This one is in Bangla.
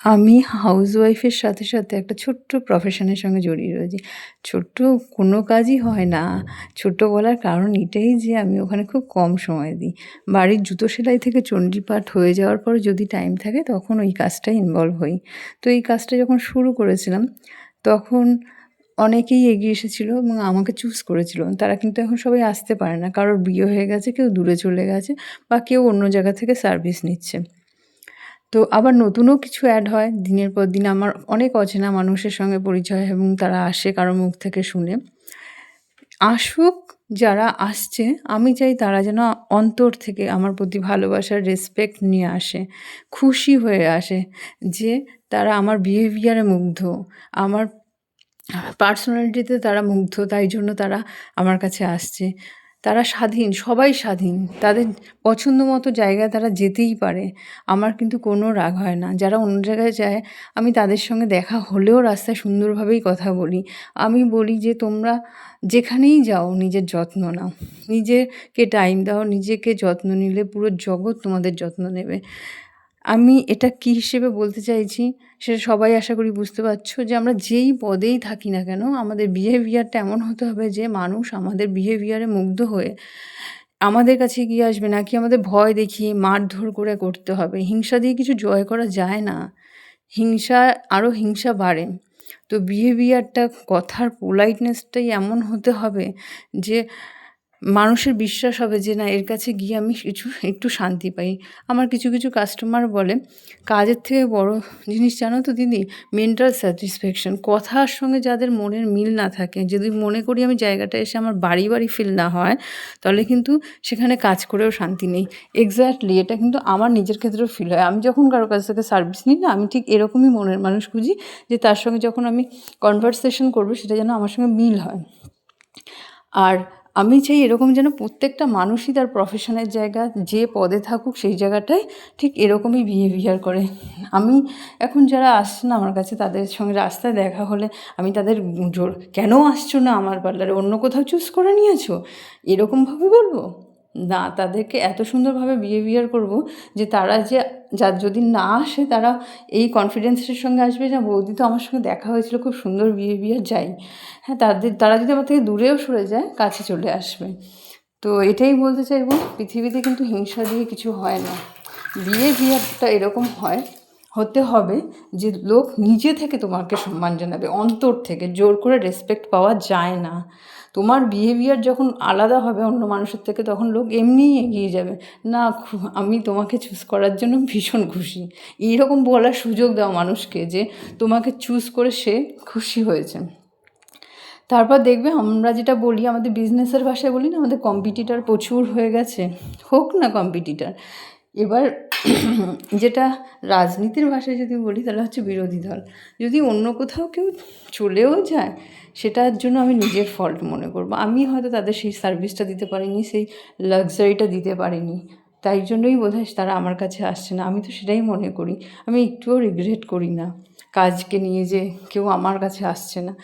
আমি হাউসওয়াইফের সাথে, সাথে একটা ছোট্ট প্রফেশনের সঙ্গে জড়িয়ে রয়েছি। ছোট্ট কোনো কাজই হয় না। ছোট্ট বলার কারণ এটাই যে আমি ওখানে খুব কম সময় দিই। বাড়ির জুতো সেলাই থেকে চণ্ডীপাঠ হয়ে যাওয়ার পরে যদি টাইম থাকে তখন ওই কাজটায় ইনভলভ হই। তো এই কাজটা যখন শুরু করেছিলাম তখন অনেকেই এগিয়ে এসেছিল এবং আমাকে চুজ করেছিল। তারা কিন্তু এখন সবাই আসতে পারে না। কারোর বিয়ে হয়ে গেছে, কেউ দূরে চলে গেছে বা কেউ অন্য জায়গা থেকে সার্ভিস নিচ্ছে। তো আবার নতুনও কিছু অ্যাড হয়। দিনের পর দিন আমার অনেক অচেনা মানুষের সঙ্গে পরিচয় হয় এবং তারা আসে কারো মুখ থেকে শুনে। আসুক, যারা আসছে আমি চাই তারা যেন অন্তর থেকে আমার প্রতি ভালোবাসার রেসপেক্ট নিয়ে আসে। খুশি হয়ে আসে যে তারা আমার বিহেভিয়ারে মুগ্ধ। আমার পার্সোনালিটিতে তারা মুগ্ধ, তাই জন্য তারা আমার কাছে আসছে। তারা স্বাধীন, সবাই স্বাধীন। তাদের পছন্দ মতো জায়গায় তারা যেতেই পারে। আমার কিন্তু কোনো রাগ হয় না। যারা অন্য জায়গায় যায়, আমি তাদের সঙ্গে দেখা হলেও রাস্তায় সুন্দরভাবেই কথা বলি। আমি বলি যে, "তোমরা যেখানেই যাও নিজের যত্ন নাও। নিজেকে টাইম দাও, নিজেকে যত্ন নিলে পুরো জগৎ তোমাদের যত্ন নেবে।" আমি এটা কী হিসেবে বলতে চাইছি সেটা সবাই আশা করি বুঝতে পারছো যে আমরা যেই পদেই থাকি না কেন আমাদের বিহেভিয়ারটা এমন হতে হবে যে মানুষ আমাদের বিহেভিয়ারে মুগ্ধ হয়ে আমাদের কাছে এগিয়ে আসবে, নাকি আমাদের ভয় দেখিয়ে মারধর করে করতে হবে। হিংসা দিয়ে কিছু জয় করা যায় না। হিংসা আরও হিংসা বাড়ে। তো বিহেভিয়ারটা, কথার পোলাইটনেসটাই এমন হতে হবে যে মানুষের বিশ্বাস হবে যে না, এর কাছে গিয়ে আমি একটু শান্তি পাই। আমার কিছু, কিছু কাস্টমার বলে, "কাজের থেকে বড় জিনিস জানো তো দিদি? Mental satisfaction." কথার সঙ্গে যাদের মনের মিল না থাকে, যদি মনে করি আমি জায়গাটা এসে আমার বাড়ি, বাড়ি ফিল না হয়, তাহলে কিন্তু সেখানে কাজ করেও শান্তি নেই। এক্স্যাক্টলি এটা কিন্তু আমার নিজের ক্ষেত্রেও ফিল হয়। আমি যখন কারো কাছ থেকে সার্ভিস নিই না, আমি ঠিক এরকমই মনের মানুষ খুঁজি যে তার সঙ্গে যখন আমি কনভারসেশন করব সেটা যেন আমার সঙ্গে মিল হয়। আর আমি চাই এরকম যেন প্রত্যেকটা মানুষই তার প্রফেশনের জায়গা যে পদে থাকুক সেই জায়গাটায় ঠিক এরকমই বিহেভিয়ার করে। আমি এখন যারা আসছে না আমার কাছে, তাদের সঙ্গে রাস্তায় দেখা হলে আমি তাদের জোর, "কেন আসছো না আমার পার্লারে? অন্য কোথাও চুজ করে নিয়েছো?" এরকমভাবে বলবো? না, তাদেরকে এত সুন্দরভাবে বিহেভিয়ার করব যে তারা যে যদি না আসে তারা এই কনফিডেন্সের সঙ্গে আসবে যে, "বৌদি তো আমার সঙ্গে দেখা হয়েছিল, খুব সুন্দর বিহেভিয়ার, যাই।" হ্যাঁ, তারা যদি আমার থেকে দূরেও সরে যায়, কাছে চলে আসবে। তো এটাই বলতে চাইবো, পৃথিবীতে কিন্তু হিংসা দিয়ে কিছু হয় না। বিহেভিয়ারটা এরকম হতে হবে যে লোক নিজে থেকে তোমাকে সম্মান জানাবে, অন্তর থেকে। জোর করে রেসপেক্ট পাওয়া যায় না। তোমার বিহেভিয়ার যখন আলাদা হবে অন্য মানুষের থেকে, তখন লোক এমনিই এগিয়ে যাবে। "না, আমি তোমাকে চুজ করার জন্য ভীষণ খুশি।" এইরকম বলার সুযোগ দাও মানুষকে যে তোমাকে চুজ করে সে খুশি হয়েছে। তারপর দেখবে আমরা যেটা বলি, আমাদের বিজনেসের ভাষায় বলি না, আমাদের কম্পিটিটর প্রচুর হয়ে গেছে। হোক না কম্পিটিটর। এবার যেটা রাজনীতির ভাষায় যদি বলি তাহলে হচ্ছে বিরোধী দল। যদি অন্য কোথাও কেউ চলেও যায়, সেটার জন্য আমি নিজের ফল্ট মনে করব। আমি হয়তো তাদের সেই সার্ভিসটা দিতে পারিনি, সেই লাক্সারিটা দিতে পারিনি। তাই জন্যই বোধহয় তারা আমার কাছে আসছে না। আমি তো সেটাই মনে করি। আমি একটুও রিগ্রেট করি না কাজকে নিয়ে যে কেউ আমার কাছে আসছে না।